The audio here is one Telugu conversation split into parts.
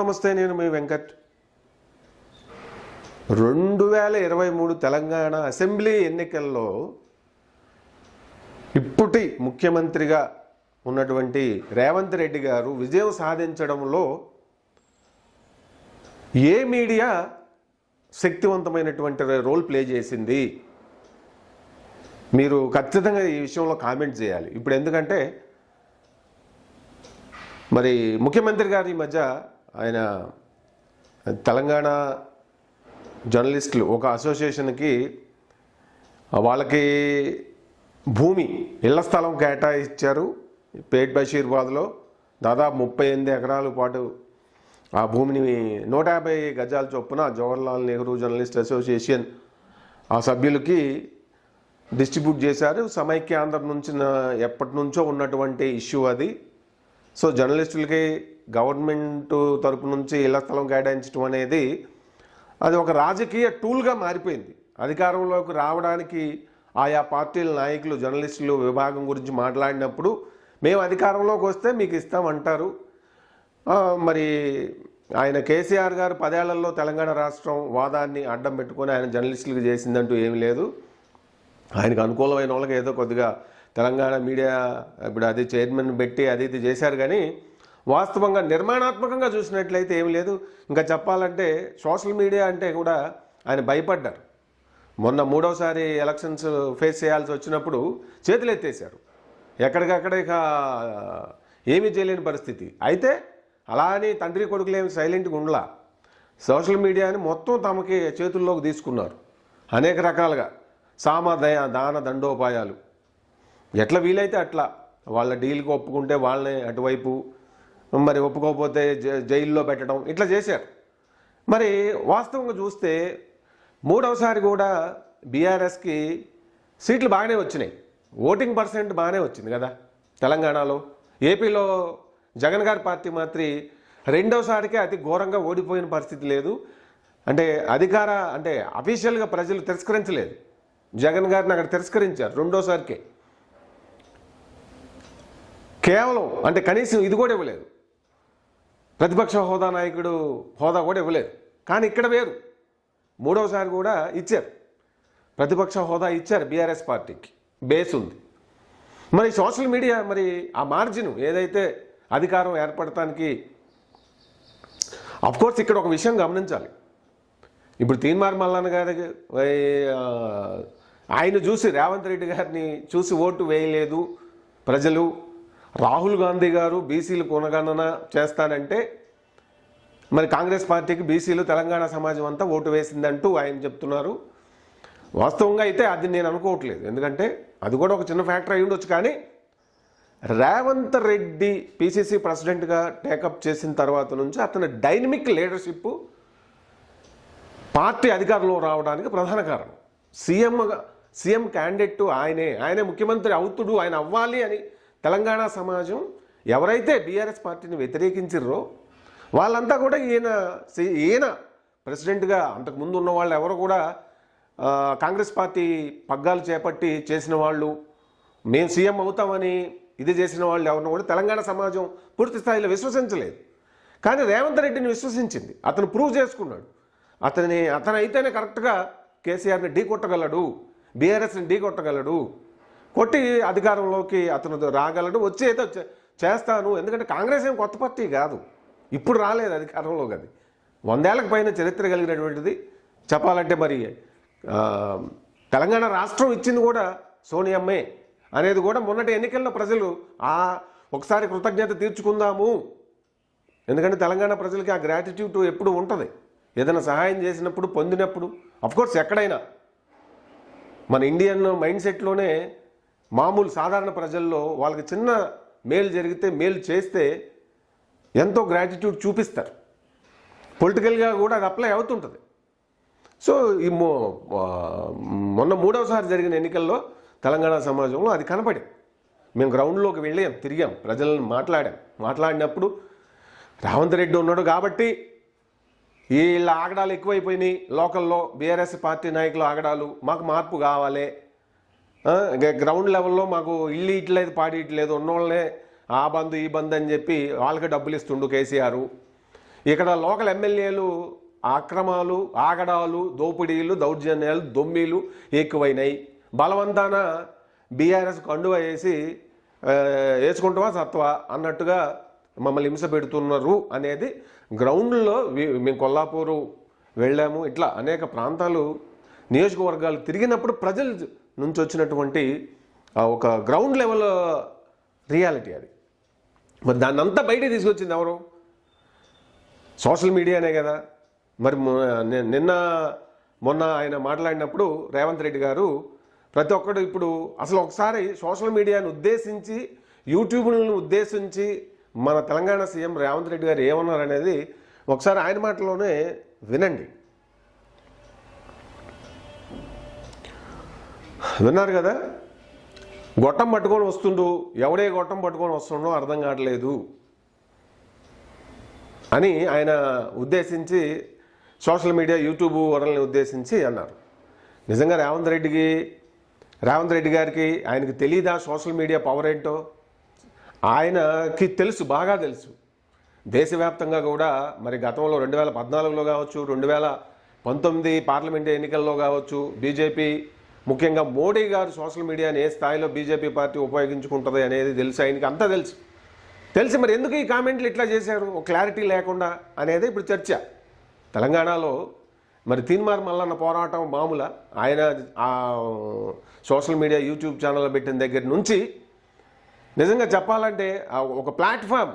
నమస్తే, నేను మీ వెంకట్. 2023 తెలంగాణ అసెంబ్లీ ఎన్నికల్లో ఇప్పటి ముఖ్యమంత్రిగా ఉన్నటువంటి రేవంత్ రెడ్డి గారు విజయం సాధించడంలో ఏ మీడియా శక్తివంతమైనటువంటి రోల్ ప్లే చేసింది? మీరు ఖచ్చితంగా ఈ విషయంలో కామెంట్ చేయాలి. ఇప్పుడు ఎందుకంటే మరి ముఖ్యమంత్రి గారు ఈ మధ్య ఆయన తెలంగాణ జర్నలిస్టులు ఒక అసోసియేషన్కి వాళ్ళకి భూమి ఇళ్ల స్థలం కేటాయించారు. పేట్ బషీర్బాద్లో దాదాపు 38 ఎకరాల పాటు ఆ భూమిని 150 గజాల చొప్పున జవహర్లాల్ నెహ్రూ జర్నలిస్ట్ అసోసియేషన్ ఆ సభ్యులకి డిస్ట్రిబ్యూట్ చేశారు. సమైక్యాంధ్ర నుంచి ఎప్పటి నుంచో ఉన్నటువంటి ఇష్యూ అది. సో జర్నలిస్టులకి గవర్నమెంట్ తరపు నుంచి ఇళ్ల స్థలం కేటాయించడం అనేది అది ఒక రాజకీయ టూల్గా మారిపోయింది. అధికారంలోకి రావడానికి ఆయా పార్టీల నాయకులు జర్నలిస్టులు విభాగం గురించి మాట్లాడినప్పుడు మేము అధికారంలోకి వస్తే మీకు ఇస్తామంటారు. మరి ఆయన కేసీఆర్ గారు 10 ఏళ్లలో తెలంగాణ రాష్ట్రం వాదాన్ని అడ్డం పెట్టుకొని ఆయన జర్నలిస్టులకు చేసిందంటూ ఏమీ లేదు. ఆయనకు అనుకూలమైన వాళ్ళకి ఏదో కొద్దిగా తెలంగాణ మీడియా ఇప్పుడు అది చైర్మన్ పెట్టి అది ఇది చేశారు, కానీ వాస్తవంగా నిర్మాణాత్మకంగా చూసినట్లయితే ఏమి లేదు. ఇంకా చెప్పాలంటే సోషల్ మీడియా అంటే కూడా ఆయన భయపడ్డారు. మొన్న 3వసారి ఎలక్షన్స్ ఫేస్ చేయాల్సి వచ్చినప్పుడు చేతులు ఎత్తేశారు. ఎక్కడికక్కడ ఇక ఏమీ చేయలేని పరిస్థితి. అయితే అలా అని తండ్రి కొడుకులేమి సైలెంట్గా ఉండలా. సోషల్ మీడియాని మొత్తం తమకి చేతుల్లోకి తీసుకున్నారు. అనేక రకాలుగా దాన దండోపాయాలు ఎట్లా వీలైతే అట్లా వాళ్ళ డీల్కి ఒప్పుకుంటే వాళ్ళని అటువైపు, మరి ఒప్పుకోకపోతే జైల్లో పెట్టడం, ఇట్లా చేశారు. మరి వాస్తవంగా చూస్తే 3వసారి కూడా బీఆర్ఎస్కి సీట్లు బాగానే వచ్చినాయి. ఓటింగ్ పర్సెంట్ బాగానే వచ్చింది కదా తెలంగాణలో. ఏపీలో జగన్ గారి పార్టీ మాత్రం 2వసారికే అతి ఘోరంగా ఓడిపోయిన పరిస్థితి లేదు. అంటే అంటే అఫీషియల్గా ప్రజలు తిరస్కరించలేదు. జగన్ గారిని అక్కడ తిరస్కరించారు 2వసారికే. కేవలం అంటే కనీసం ఇది కూడా ఇవ్వలేదు, ప్రతిపక్ష హోదా నాయకుడు హోదా కూడా ఇవ్వలేదు. కానీ ఇక్కడ వేరు, 3వసారి కూడా ఇచ్చారు, ప్రతిపక్ష హోదా ఇచ్చారు. బీఆర్ఎస్ పార్టీకి బేస్ ఉంది. మరి సోషల్ మీడియా మరి ఆ మార్జిన్ ఏదైతే అధికారం ఏర్పడటానికి, అఫ్కోర్స్ ఇక్కడ ఒక విషయం గమనించాలి. ఇప్పుడు తీన్మార్ మల్లన్న గారి ఆయన చూసి రేవంత్ రెడ్డి గారిని చూసి ఓటు వేయలేదు ప్రజలు. రాహుల్ గాంధీ గారు బీసీలు కొనగణన చేస్తానంటే మరి కాంగ్రెస్ పార్టీకి బీసీలు తెలంగాణ సమాజం అంతా ఓటు వేసిందంటూ ఆయన చెప్తున్నారు. వాస్తవంగా అయితే అది నేను అనుకోవట్లేదు, ఎందుకంటే అది కూడా ఒక చిన్న ఫ్యాక్టర్ అయి ఉండొచ్చు. కానీ రేవంత్ రెడ్డి పీసీసీ ప్రెసిడెంట్గా టేకప్ చేసిన తర్వాత నుంచి అతని డైనమిక్ లీడర్షిప్ పార్టీ అధికారంలో రావడానికి ప్రధాన కారణం. సీఎం క్యాండిడేట్ ఆయనే ముఖ్యమంత్రి అవుతుడు, ఆయన అవ్వాలి అని తెలంగాణ సమాజం ఎవరైతే బీఆర్ఎస్ పార్టీని వ్యతిరేకించారో వాళ్ళంతా కూడా ఈయన ప్రెసిడెంట్గా, అంతకుముందు ఉన్న వాళ్ళు ఎవరు కూడా కాంగ్రెస్ పార్టీ పగ్గాలు చేపట్టి చేసిన వాళ్ళు, మేము సీఎం అవుతామని ఇది చేసిన వాళ్ళు ఎవరిని కూడా తెలంగాణ సమాజం పూర్తి స్థాయిలో విశ్వసించలేదు. కానీ రేవంత్ రెడ్డిని విశ్వసించింది. అతను ప్రూవ్ చేసుకున్నాడు. అతనైతేనే కరెక్ట్గా కేసీఆర్ని ఢీ కొట్టగలడు, బీఆర్ఎస్ని ఢీ కొట్టగలడు, కొట్టి అధికారంలోకి అతను రాగలడు, వచ్చి అయితే చేస్తాను. ఎందుకంటే కాంగ్రెస్ ఏం కొత్త పార్టీ కాదు, ఇప్పుడు రాలేదు అధికారంలోకి. అది 100 ఏళ్లకు పైన చరిత్ర కలిగినటువంటిది. చెప్పాలంటే మరి తెలంగాణ రాష్ట్రం ఇచ్చింది కూడా సోనియమ్మే అనేది కూడా మొన్నటి ఎన్నికల్లో ప్రజలు ఒకసారి కృతజ్ఞత తీర్చుకుందాము. ఎందుకంటే తెలంగాణ ప్రజలకి ఆ గ్రాటిట్యూడ్ ఎప్పుడు ఉంటుంది. ఏదైనా సహాయం చేసినప్పుడు, పొందినప్పుడు. అఫ్కోర్స్ ఎక్కడైనా మన ఇండియన్ మైండ్ సెట్లోనే మామూలు సాధారణ ప్రజల్లో వాళ్ళకి చిన్న మేలు జరిగితే, మేలు చేస్తే ఎంతో గ్రాటిట్యూడ్ చూపిస్తారు. పొలిటికల్గా కూడా అది అప్లై అవుతుంటుంది. సో ఈ మొన్న 3వసారి జరిగిన ఎన్నికల్లో తెలంగాణ సమాజంలో అది కనపడింది. మేము గ్రౌండ్లోకి వెళ్ళాం, తిరిగాం, ప్రజలను మాట్లాడినప్పుడు రేవంత్ రెడ్డి ఉన్నాడు కాబట్టి వీళ్ళ ఆగడాలు ఎక్కువైపోయినాయి. లోకల్లో బీఆర్ఎస్ పార్టీ నాయకులు ఆగడాలు, మాకు మార్పు కావాలి, గ్రౌండ్ లెవెల్లో మాకు ఇల్లు ఇట్లేదు, పాడి ఇట్లేదు, ఉన్నోళ్ళనే ఆ బంధు ఈ బంధు అని చెప్పి వాళ్ళకి డబ్బులు ఇస్తుండు కేసీఆర్. ఇక్కడ లోకల్ ఎమ్మెల్యేలు అక్రమాలు, ఆగడాలు, దోపిడీలు, దౌర్జన్యాలు, దొమ్మిలు ఎక్కువైనాయి. బలవంతాన బీఆర్ఎస్ కండువా వేసి వేసుకుంటావా సత్వా అన్నట్టుగా మమ్మల్ని హింస పెడుతున్నారు అనేది గ్రౌండ్లో మేము కొల్లాపూరు వెళ్ళాము. ఇట్లా అనేక ప్రాంతాలు, నియోజకవర్గాలు తిరిగినప్పుడు ప్రజల నుంచి వచ్చినటువంటి ఒక గ్రౌండ్ లెవెల్ రియాలిటీ అది. మరి దాన్ని అంతా బయటికి తీసుకొచ్చింది ఎవరు? సోషల్ మీడియానే కదా. మరి మొన్న ఆయన మాట్లాడినప్పుడు రేవంత్ రెడ్డి గారు ప్రతి ఒక్కడు ఇప్పుడు అసలు ఒకసారి సోషల్ మీడియాను ఉద్దేశించి, యూట్యూబ్లను ఉద్దేశించి మన తెలంగాణ సీఎం రేవంత్ రెడ్డి గారు ఏమన్నారు అనేది ఒకసారి ఆయన మాటలోనే వినండి. విన్నారు కదా, గొట్టం పట్టుకొని వస్తుండు, ఎవడే గొట్టం పట్టుకొని వస్తుండో అర్థం కావట్లేదు అని ఆయన ఉద్దేశించి సోషల్ మీడియా యూట్యూబ్ వరల్ని ఉద్దేశించి అన్నారు. నిజంగా రేవంత్ రెడ్డి గారికి ఆయనకి తెలీదా సోషల్ మీడియా పవర్ ఏంటో? ఆయనకి తెలుసు, బాగా తెలుసు. దేశవ్యాప్తంగా కూడా మరి గతంలో 2014లో కావచ్చు, 2019 పార్లమెంట్ ఎన్నికల్లో కావచ్చు, బీజేపీ ముఖ్యంగా మోడీ గారు సోషల్ మీడియాని ఏ స్థాయిలో బీజేపీ పార్టీ ఉపయోగించుకుంటుంది అనేది తెలుసు, ఆయనకి అంతా తెలిసి మరి ఎందుకు ఈ కామెంట్లు ఇట్లా చేశారు, ఒక క్లారిటీ లేకుండా అనేది ఇప్పుడు చర్చ. తెలంగాణలో మరి తీన్మార్ మల్లన్న పోరాటం మామూలు. ఆయన ఆ సోషల్ మీడియా యూట్యూబ్ ఛానల్ పెట్టిన దగ్గర నుంచి నిజంగా చెప్పాలంటే ఒక ప్లాట్ఫామ్,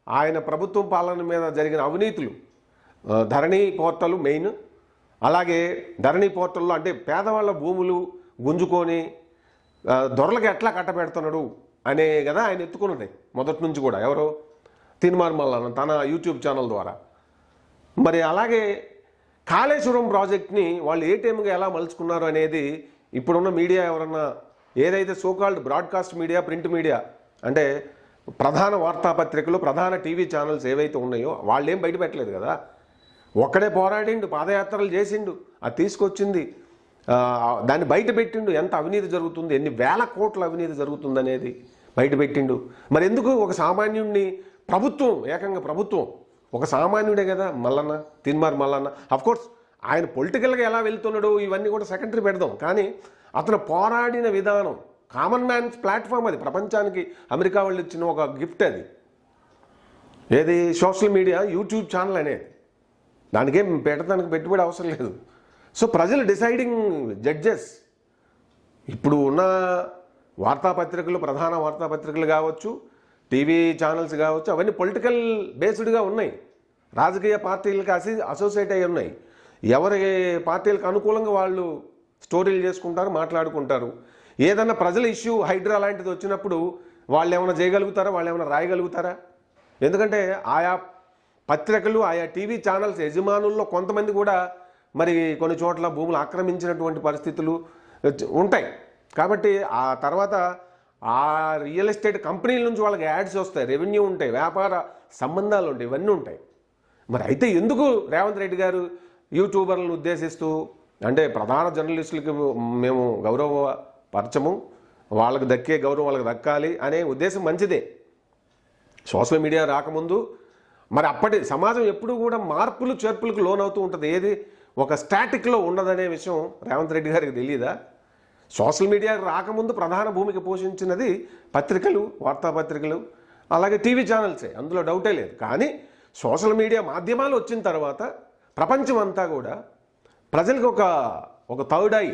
ఆయన ప్రభుత్వం పాలన మీద జరిగిన అవినీతులు, ధరణి పోర్టల్ మెయిన్. అలాగే ధరణి పోర్టల్లో అంటే పేదవాళ్ళ భూములు గుంజుకొని దొరలకి ఎట్లా కట్టబెడుతున్నాడు అనే కదా ఆయన ఎత్తుకున్నది మొదటి నుంచి కూడా. ఎవరో తీన్మార్ మల్లన్న తన యూట్యూబ్ ఛానల్ ద్వారా. మరి అలాగే కాళేశ్వరం ప్రాజెక్ట్ని వాళ్ళు ఏ టైంగా ఎలా మలుచుకున్నారు అనేది ఇప్పుడున్న మీడియా ఎవరన్నా, ఏదైతే so called broadcast media, print media అంటే ప్రధాన వార్తాపత్రికలు, ప్రధాన టీవీ ఛానల్స్ ఏవైతే ఉన్నాయో వాళ్ళు ఏం బయట పెట్టలేదు కదా. ఒక్కడే పోరాడిండు, పాదయాత్రలు చేసిండు, అది తీసుకొచ్చింది, దాన్ని బయట పెట్టిండు. ఎంత అవినీతి జరుగుతుంది, ఎన్ని వేల కోట్ల అవినీతి జరుగుతుంది అనేది బయట పెట్టిండు. మరి ఎందుకు ఒక సామాన్యుడిని ఏకంగా ప్రభుత్వం ఒక సామాన్యుడే కదా మల్లన్న, తీన్మార్ మల్లన్న. అఫ్కోర్స్ ఆయన పొలిటికల్గా ఎలా వెళ్తున్నాడు ఇవన్నీ కూడా సెకండరీ పెడదాం, కానీ అతను పోరాడిన విధానం, కామన్ మ్యాన్స్ ప్లాట్ఫామ్ అది. ప్రపంచానికి అమెరికా వాళ్ళు ఇచ్చిన ఒక గిఫ్ట్ అది. ఏది? సోషల్ మీడియా యూట్యూబ్ ఛానల్ అనేది. దానికేం పెట్టడానికి పెట్టుబడి అవసరం లేదు. సో ప్రజలు డిసైడింగ్ జడ్జెస్. ఇప్పుడు ఉన్న వార్తాపత్రికలు, ప్రధాన వార్తాపత్రికలు కావచ్చు, టీవీ ఛానల్స్ కావచ్చు, అవన్నీ పొలిటికల్ బేస్డ్గా ఉన్నాయి. రాజకీయ పార్టీలకు అసోసియేట్ అయి ఉన్నాయి. ఎవరి పార్టీలకు అనుకూలంగా వాళ్ళు స్టోరీలు చేసుకుంటారు, మాట్లాడుకుంటారు. ఏదన్నా ప్రజల ఇష్యూ, హైడ్రా లాంటిది వచ్చినప్పుడు వాళ్ళు ఏమైనా చేయగలుగుతారా, వాళ్ళు ఏమైనా రాయగలుగుతారా? ఎందుకంటే ఆయా పత్రికలు, ఆయా టీవీ ఛానల్స్ యజమానుల్లో కొంతమంది కూడా మరి కొన్ని చోట్ల భూములు ఆక్రమించినటువంటి పరిస్థితులు ఉంటాయి. కాబట్టి ఆ తర్వాత ఆ రియల్ ఎస్టేట్ కంపెనీల నుంచి వాళ్ళకి యాడ్స్ వస్తాయి, రెవెన్యూ ఉంటాయి, వ్యాపార సంబంధాలు ఉంటాయి, ఇవన్నీ ఉంటాయి. మరి అయితే ఎందుకు రేవంత్ రెడ్డి గారు యూట్యూబర్లను ఉద్దేశిస్తూ, అంటే ప్రధాన జర్నలిస్టులకి మేము గౌరవపరచము, వాళ్ళకి దక్కే గౌరవం వాళ్ళకి దక్కాలి అనే ఉద్దేశం మంచిదే. సోషల్ మీడియా రాకముందు మరి అప్పటి సమాజం ఎప్పుడు కూడా మార్పులు చేర్పులకు లోనవుతూ ఉంటుంది. ఏది ఒక స్టాటిక్లో ఉండదనే విషయం రేవంత్ రెడ్డి గారికి తెలియదా? సోషల్ మీడియా రాకముందు ప్రధాన భూమిక పోషించినది పత్రికలు, వార్తాపత్రికలు, అలాగే టీవీ ఛానల్సే, అందులో డౌటే లేదు. కానీ సోషల్ మీడియా మాధ్యమాలు వచ్చిన తర్వాత ప్రపంచం అంతా కూడా ప్రజలకు ఒక థర్డ్ ఐ,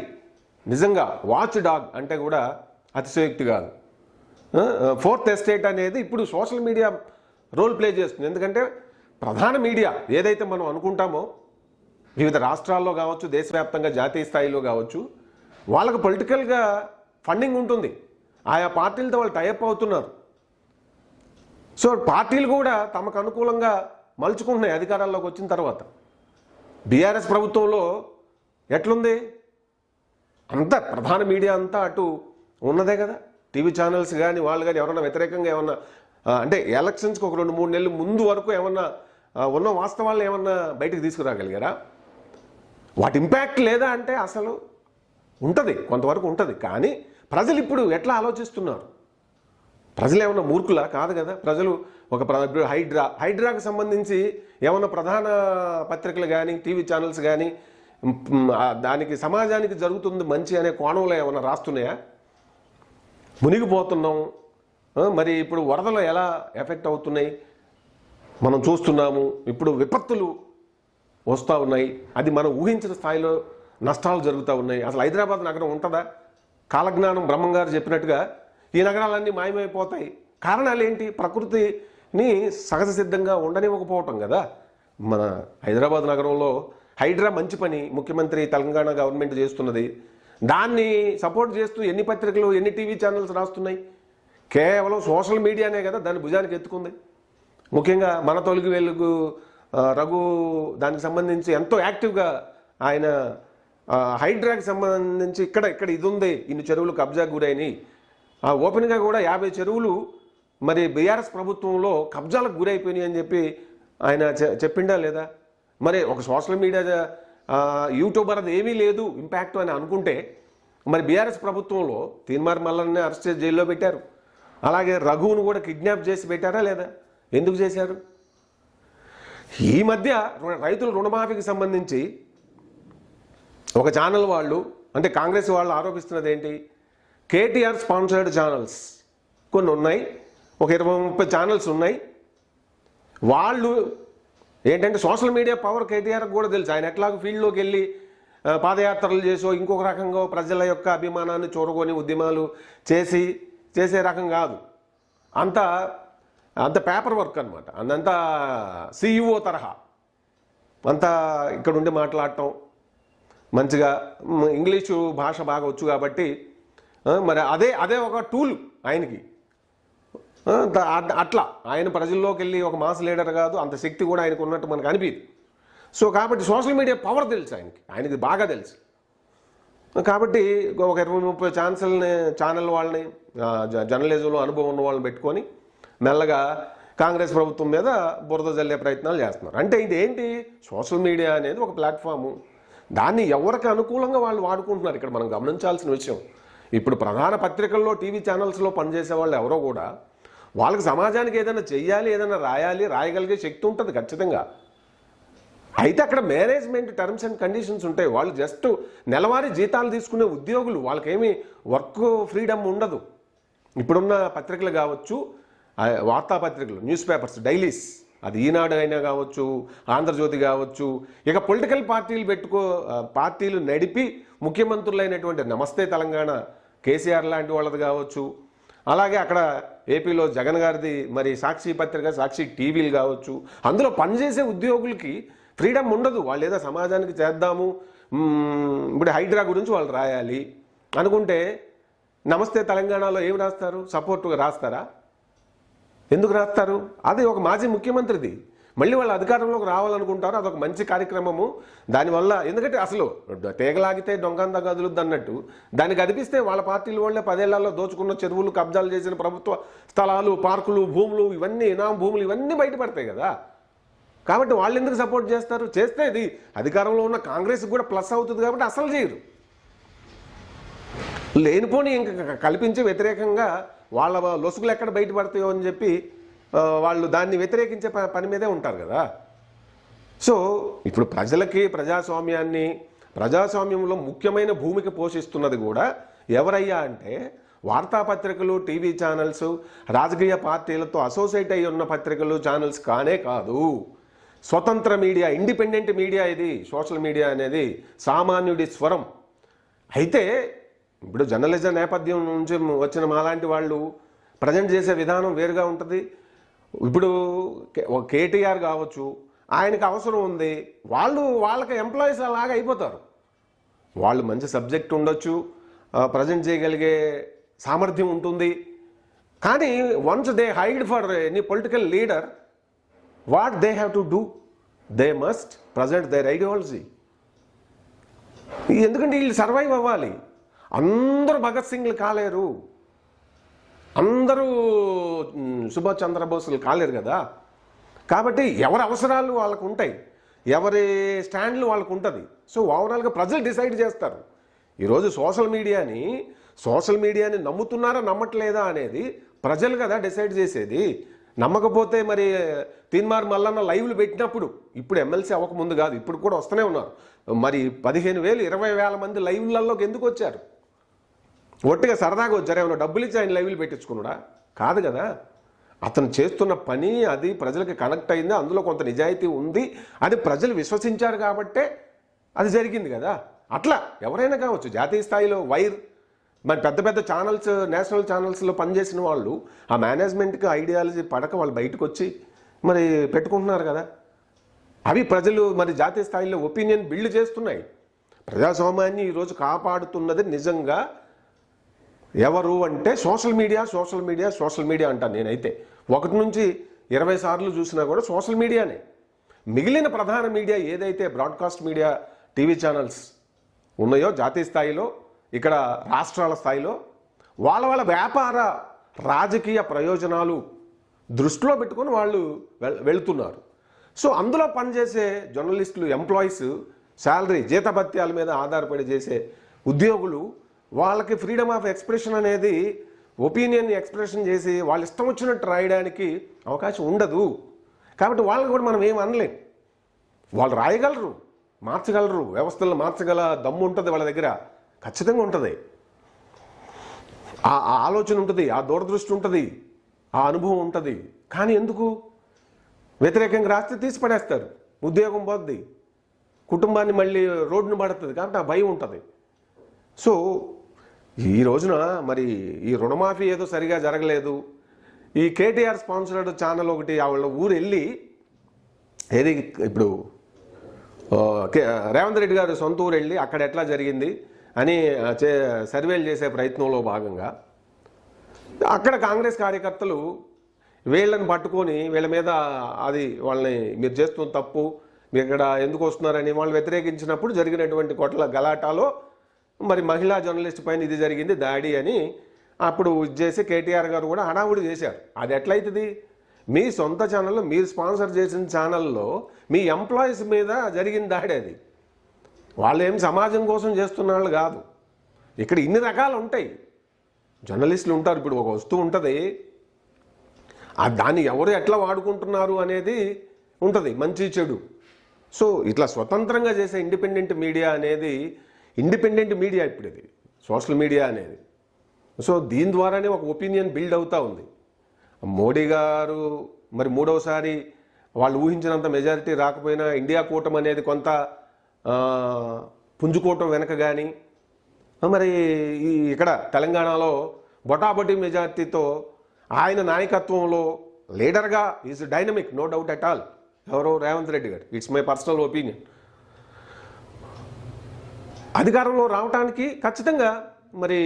నిజంగా వాచ్ డాగ్ అంటే కూడా అతిశయోక్తి కాదు. ఫోర్త్ ఎస్టేట్ అనేది ఇప్పుడు సోషల్ మీడియా రోల్ ప్లే చేస్తుంది. ఎందుకంటే ప్రధాన మీడియా ఏదైతే మనం అనుకుంటామో వివిధ రాష్ట్రాల్లో కావచ్చు, దేశవ్యాప్తంగా జాతీయ స్థాయిలో కావచ్చు, వాళ్ళకు పొలిటికల్గా ఫండింగ్ ఉంటుంది. ఆయా పార్టీలతో వాళ్ళు టైఅప్ అవుతున్నారు. సో పార్టీలు కూడా తమకు అనుకూలంగా మలుచుకుంటున్నాయి అధికారాల్లోకి వచ్చిన తర్వాత. బీఆర్ఎస్ ప్రభుత్వంలో ఎట్లుంది? అంతా ప్రధాన మీడియా అంతా అటు ఉన్నదే కదా. టీవీ ఛానల్స్ కానీ వాళ్ళు కానీ ఎవరన్నా వ్యతిరేకంగా ఏమన్నా అంటే ఎలక్షన్స్కి ఒక 2-3 నెలలు ముందు వరకు ఏమన్నా ఉన్న వాస్తవాలను ఏమన్నా బయటకు తీసుకురాగలిగారా? వాటి ఇంపాక్ట్ లేదా అంటే అసలు ఉంటుంది, కొంతవరకు ఉంటుంది. కానీ ప్రజలు ఇప్పుడు ఎట్లా ఆలోచిస్తున్నారు? ప్రజలు ఏమన్నా మూర్ఖులా? కాదు కదా. ప్రజలు ఇప్పుడు హైడ్రాకి సంబంధించి ఏమన్నా ప్రధాన పత్రికలు కానీ టీవీ ఛానల్స్ కానీ దానికి సమాజానికి జరుగుతుంది మంచి అనే కోణంలో ఏమైనా రాస్తున్నాయా? మునిగిపోతున్నాం. మరి ఇప్పుడు వరదలు ఎలా ఎఫెక్ట్ అవుతున్నాయి మనం చూస్తున్నాము. ఇప్పుడు విపత్తులు వస్తూ ఉన్నాయి, అది మనం ఊహించిన స్థాయిలో నష్టాలు జరుగుతూ ఉన్నాయి. అసలు హైదరాబాద్ నగరం ఉంటుందా? కాలజ్ఞానం బ్రహ్మంగారు చెప్పినట్టుగా ఈ నగరాలన్నీ మాయమైపోతాయి. కారణాలు ఏంటి? ప్రకృతిని సహజ సిద్ధంగా ఉండనివ్వకపోవటం కదా. మన హైదరాబాద్ నగరంలో హైడ్రా మంచి పని ముఖ్యమంత్రి తెలంగాణ గవర్నమెంట్ చేస్తున్నది. దాన్ని సపోర్ట్ చేస్తూ ఎన్ని పత్రికలు ఎన్ని టీవీ ఛానల్స్ రాస్తున్నాయి? కేవలం సోషల్ మీడియానే కదా దాన్ని భుజానికి ఎత్తుకుంది. ముఖ్యంగా మన తొలగి వెలుగు రఘు దానికి సంబంధించి ఎంతో యాక్టివ్గా ఆయన హైడ్రాకి సంబంధించి ఇక్కడ ఇది ఉంది, ఇన్ని చెరువులు కబ్జాకు గురైనవి, ఓపెన్గా కూడా 50 చెరువులు మరి బీఆర్ఎస్ ప్రభుత్వంలో కబ్జాలకు గురైపోయినాయి అని చెప్పి ఆయన చెప్పిండా లేదా? మరి ఒక సోషల్ మీడియా యూట్యూబర్ అది ఏమీ లేదు ఇంపాక్ట్ అని అనుకుంటే మరి బీఆర్ఎస్ ప్రభుత్వంలో తీన్మార్ మల్లన్ని అరెస్ట్ చేసి జైల్లో పెట్టారు. అలాగే రఘువును కూడా కిడ్నాప్ చేసి పెట్టారా లేదా? ఎందుకు చేశారు? ఈ మధ్య రైతుల రుణమాఫీకి సంబంధించి ఒక ఛానల్ వాళ్ళు అంటే కాంగ్రెస్ వాళ్ళు ఆరోపిస్తున్నది ఏంటి? కేటీఆర్ స్పాన్సర్డ్ ఛానల్స్ కొన్ని ఉన్నాయి, ఒక 20-30 ఛానల్స్ ఉన్నాయి. వాళ్ళు ఏంటంటే సోషల్ మీడియా పవర్ కేటీఆర్కి కూడా తెలుసు. ఆయన ఎట్లాగో ఫీల్డ్లోకి వెళ్ళి పాదయాత్రలు చేసో ఇంకొక రకంగా ప్రజల యొక్క అభిమానాన్ని చూరగొని ఉద్యమాలు చేసే రకం కాదు. అంత పేపర్ వర్క్ అనమాట. అంతా CEO తరహా. అంతా ఇక్కడ ఉండి మాట్లాడటం, మంచిగా ఇంగ్లీషు భాష బాగా వచ్చు కాబట్టి మరి అదే ఒక టూల్ ఆయనకి. అట్లా ఆయన ప్రజల్లోకి వెళ్ళి ఒక మాస్ లీడర్ కాదు, అంత శక్తి కూడా ఆయనకు ఉన్నట్టు మనకు అనిపించదు. సో కాబట్టి సోషల్ మీడియా పవర్ తెలుసు ఆయనకి బాగా తెలుసు. కాబట్టి ఒక 20-30 ఛానల్ వాళ్ళని జర్నలిజంలో అనుభవం ఉన్న వాళ్ళని పెట్టుకొని మెల్లగా కాంగ్రెస్ ప్రభుత్వం మీద బురద జల్లే ప్రయత్నాలు చేస్తున్నారు. అంటే ఇదేంటి? సోషల్ మీడియా అనేది ఒక ప్లాట్ఫాము, దాన్ని ఎవరికి అనుకూలంగా వాళ్ళు వాడుకుంటున్నారు. ఇక్కడ మనం గమనించాల్సిన విషయం, ఇప్పుడు ప్రధాన పత్రికల్లో టీవీ ఛానల్స్లో పనిచేసే వాళ్ళు ఎవరో కూడా వాళ్ళకి సమాజానికి ఏదైనా చెయ్యాలి, ఏదైనా రాయగలిగే శక్తి ఉంటుంది ఖచ్చితంగా. అయితే అక్కడ మేనేజ్మెంట్ టర్మ్స్ అండ్ కండిషన్స్ ఉంటాయి. వాళ్ళు జస్ట్ నెలవారీ జీతాలు తీసుకునే ఉద్యోగులు, వాళ్ళకేమీ వర్క్ ఫ్రీడమ్ ఉండదు. ఇప్పుడున్న పత్రికలు కావచ్చు, వార్తాపత్రికలు, న్యూస్ పేపర్స్, డైలీస్, అది ఈనాడు అయినా కావచ్చు, ఆంధ్రజ్యోతి కావచ్చు, ఇక పొలిటికల్ పార్టీలు నడిపి ముఖ్యమంత్రులైనటువంటి నమస్తే తెలంగాణ కేసీఆర్ లాంటి వాళ్ళది కావచ్చు, అలాగే అక్కడ ఏపీలో జగన్ గారిది మరి సాక్షి పత్రిక, సాక్షి టీవీలు కావచ్చు, అందులో పనిచేసే ఉద్యోగులకి ఫ్రీడమ్ ఉండదు. వాళ్ళు ఏదో సమాజానికి చేద్దాము, ఇప్పుడు హైడ్రా గురించి వాళ్ళు రాయాలి అనుకుంటే నమస్తే తెలంగాణలో ఏం రాస్తారు? సపోర్టుగా రాస్తారా? ఎందుకు రాస్తారు? అది ఒక మాజీ ముఖ్యమంత్రిది. మళ్ళీ వాళ్ళు అధికారంలోకి రావాలనుకుంటారు, అదొక మంచి కార్యక్రమము. దానివల్ల ఎందుకంటే అసలు తీగలాగితే దొంగంతా కదులుద్ది అన్నట్టు దాన్ని కదిపిస్తే వాళ్ళ పార్టీల వాళ్ళే 10 ఏళ్లలో దోచుకున్న చెరువులు, కబ్జాలు చేసిన ప్రభుత్వ స్థలాలు, పార్కులు, భూములు, ఇవన్నీ ఇనాం భూములు ఇవన్నీ బయటపడతాయి కదా. కాబట్టి వాళ్ళు ఎందుకు సపోర్ట్ చేస్తారు? చేస్తే ఇది అధికారంలో ఉన్న కాంగ్రెస్కి కూడా ప్లస్ అవుతుంది కాబట్టి అసలు చేయరు. లేనిపోని ఇంకా కల్పించి వ్యతిరేకంగా వాళ్ళ లొసుగులు ఎక్కడ బయటపడతాయో అని చెప్పి వాళ్ళు దాన్ని వ్యతిరేకించే పని మీదే ఉంటారు కదా. సో ఇప్పుడు ప్రజలకి ప్రజాస్వామ్యంలో ముఖ్యమైన భూమిక పోషిస్తున్నది కూడా ఎవరయ్యా అంటే వార్తాపత్రికలు, టీవీ ఛానల్స్, రాజకీయ పార్టీలతో అసోసియేట్ అయి ఉన్న పత్రికలు, ఛానల్స్ కానే కాదు. స్వతంత్ర మీడియా, ఇండిపెండెంట్ మీడియా ఇది. సోషల్ మీడియా అనేది సామాన్యుడి స్వరం. అయితే ఇప్పుడు జర్నలిజం నేపథ్యం నుంచి వచ్చిన మాలాంటి వాళ్ళు ప్రజెంట్ చేసే విధానం వేరుగా ఉంటుంది. ఇప్పుడు కేటీఆర్ కావచ్చు, ఆయనకు అవసరం ఉంది, వాళ్ళకి ఎంప్లాయీస్ అలాగా అయిపోతారు. వాళ్ళు మంచి సబ్జెక్ట్ ఉండొచ్చు, ప్రజెంట్ చేయగలిగే సామర్థ్యం ఉంటుంది. కానీ once they hide for any political leader, what they have to do? They must present their ideology. ఎందుకంటే వీళ్ళు సర్వైవ్ అవ్వాలి. అందరూ భగత్ సింగ్లు కాలేరు, అందరూ సుభాష్ చంద్రబోస్లు కాలేరు కదా. కాబట్టి ఎవరి అవసరాలు వాళ్ళకు ఉంటాయి, ఎవరి స్టాండ్లు వాళ్ళకు ఉంటుంది. సో ఓవరాల్గా ప్రజలు డిసైడ్ చేస్తారు. ఈరోజు సోషల్ మీడియాని నమ్ముతున్నారా నమ్మట్లేదా అనేది ప్రజలు కదా డిసైడ్ చేసేది. నమ్మకపోతే మరి తీన్మార్ మల్లన్న లైవ్లు పెట్టినప్పుడు, ఇప్పుడు ఎమ్మెల్సీ అవ్వకముందు కాదు, ఇప్పుడు కూడా వస్తూనే ఉన్నారు, మరి 15,000 20,000 మంది లైవ్లలోకి ఎందుకు వచ్చారు? ఒట్టిగా సరదాగా వచ్చారు, ఏమైనా డబ్బులు ఇచ్చి ఆయన లైవ్లు పెట్టించుకున్నాడా? కాదు కదా. అతను చేస్తున్న పని అది ప్రజలకి కనెక్ట్ అయింది, అందులో కొంత నిజాయితీ ఉంది అని ప్రజలు విశ్వసించారు కాబట్టే అది జరిగింది కదా. అట్లా ఎవరైనా కావచ్చు, జాతీయ స్థాయిలో మరి పెద్ద పెద్ద ఛానల్స్, నేషనల్ ఛానల్స్లో పనిచేసిన వాళ్ళు ఆ మేనేజ్మెంట్కి ఐడియాలజీ పడక వాళ్ళు బయటకు వచ్చి మరి పెట్టుకుంటున్నారు కదా. అవి ప్రజలు మరి జాతీయ స్థాయిలో ఒపీనియన్ బిల్డ్ చేస్తున్నాయి. ప్రజాస్వామ్యాన్ని ఈరోజు కాపాడుతున్నది నిజంగా ఎవరు అంటే సోషల్ మీడియా అంటాను నేనైతే. 1 నుంచి 20 సార్లు చూసినా కూడా సోషల్ మీడియానే. మిగిలిన ప్రధాన మీడియా ఏదైతే బ్రాడ్కాస్ట్ మీడియా, టీవీ ఛానల్స్ ఉన్నాయో జాతీయ స్థాయిలో, ఇక్కడ రాష్ట్రాల స్థాయిలో, వాళ్ళ వ్యాపార రాజకీయ ప్రయోజనాలు దృష్టిలో పెట్టుకొని వాళ్ళు వెళ్తున్నారు. సో అందులో పనిచేసే జర్నలిస్టులు, ఎంప్లాయీస్ శాలరీ, జీతభత్యాల మీద ఆధారపడి చేసే ఉద్యోగులు, వాళ్ళకి ఫ్రీడమ్ ఆఫ్ ఎక్స్ప్రెషన్ అనేది, ఒపీనియన్ ఎక్స్ప్రెషన్ చేసి వాళ్ళ ఇష్టం వచ్చినట్టు రాయడానికి అవకాశం ఉండదు. కాబట్టి వాళ్ళని కూడా మనం ఏం అనలేం. వాళ్ళు రాయగలరు, మార్చగలరు, వ్యవస్థలను మార్చగల దమ్ము ఉంటుంది వాళ్ళ దగ్గర, ఖచ్చితంగా ఉంటుంది. ఆ ఆలోచన ఉంటుంది, ఆ దూరదృష్టి ఉంటుంది, ఆ అనుభవం ఉంటుంది. కానీ ఎందుకు వ్యతిరేకంగా రాస్తే తీసి పడేస్తారు, ఉద్యోగం పోద్ది, కుటుంబాన్ని మళ్ళీ రోడ్డును పడుతుంది. కాబట్టి ఆ భయం ఉంటుంది. సో ఈ రోజున మరి ఈ రుణమాఫీ ఏదో సరిగా జరగలేదు. ఈ కేటీఆర్ స్పాన్సర్డ్ ఛానల్ ఒకటి వాళ్ళ ఊరు వెళ్ళి, ఏది ఇప్పుడు రేవంత్ రెడ్డి గారు సొంత ఊరు వెళ్ళి అక్కడ ఎట్లా జరిగింది అని సర్వేలు చేసే ప్రయత్నంలో భాగంగా అక్కడ కాంగ్రెస్ కార్యకర్తలు వీళ్ళని పట్టుకొని వీళ్ళ మీద అది వాళ్ళని మీరు చేస్తున్న తప్పు, మీరు ఇక్కడ ఎందుకు వస్తున్నారని వాళ్ళు వ్యతిరేకించినప్పుడు జరిగినటువంటి గలాటాలో మరి మహిళా జర్నలిస్ట్ పైన ఇది జరిగింది దాడి అని అప్పుడు చేసి కేటీఆర్ గారు కూడా హడావుడి చేశారు. అది ఎట్లయితుంది? మీ సొంత ఛానల్లో, మీరు స్పాన్సర్ చేసిన ఛానల్లో మీ ఎంప్లాయీస్ మీద జరిగిన దాడి అది. వాళ్ళు ఏం సమాజం కోసం చేస్తున్న వాళ్ళు కాదు. ఇక్కడ ఇన్ని రకాలు ఉంటాయి, జర్నలిస్టులు ఉంటారు. ఇప్పుడు ఒక వస్తువు ఉంటుంది, దాన్ని ఎవరు ఎట్లా వాడుకుంటున్నారు అనేది ఉంటుంది, మంచి చెడు. సో ఇట్లా స్వతంత్రంగా చేసే ఇండిపెండెంట్ మీడియా అనేది, ఇండిపెండెంట్ మీడియా ఇప్పుడు ఇది సోషల్ మీడియా అనేది. సో దీని ద్వారానే ఒక ఒపీనియన్ బిల్డ్ అవుతూ ఉంది. మోడీ గారు మరి 3వసారి వాళ్ళు ఊహించినంత మెజారిటీ రాకపోయినా ఇండియా కూటమి అనేది కొంత పుంజుకోవటం వెనక కానీ, మరి ఇక్కడ తెలంగాణలో బొటాబొటీ మెజార్టీతో ఆయన నాయకత్వంలో లీడర్గా is dynamic, no doubt at all. ఎవరో రేవంత్ రెడ్డి గారు, ఇట్స్ మై పర్సనల్ ఒపీనియన్. అధికారంలో రావడానికి ఖచ్చితంగా మరి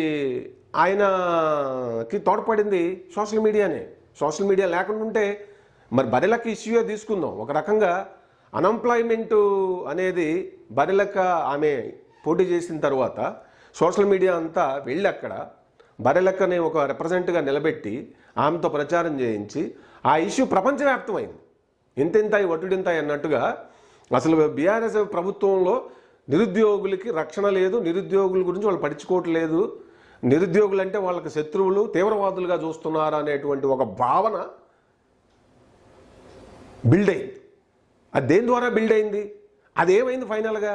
ఆయనకి తోడ్పడింది సోషల్ మీడియానే. సోషల్ మీడియా లేకుండా ఉంటే మరి బరిలెక్క ఇష్యూయే తీసుకుందాం. ఒక రకంగా అన్ఎంప్లాయ్మెంట్ అనేది బరిలెక్క ఆమె పోటీ చేసిన తర్వాత సోషల్ మీడియా అంతా వెళ్ళి అక్కడ బరిలెక్కని ఒక రిప్రజెంట్గా నిలబెట్టి ఆమెతో ప్రచారం చేయించి ఆ ఇష్యూ ప్రపంచవ్యాప్తమైంది. ఇంతింతాయి ఒట్టుడింతాయి అన్నట్టుగా అసలు బీఆర్ఎస్ ప్రభుత్వంలో నిరుద్యోగులకి రక్షణ లేదు, నిరుద్యోగుల గురించి వాళ్ళు పట్టించుకోవట్లేదు, నిరుద్యోగులు అంటే వాళ్ళకి శత్రువులు, తీవ్రవాదులుగా చూస్తున్నారు అనేటువంటి ఒక భావన బిల్డ్ అయింది. అది దేని ద్వారా బిల్డ్ అయింది? అదేమైంది ఫైనల్గా?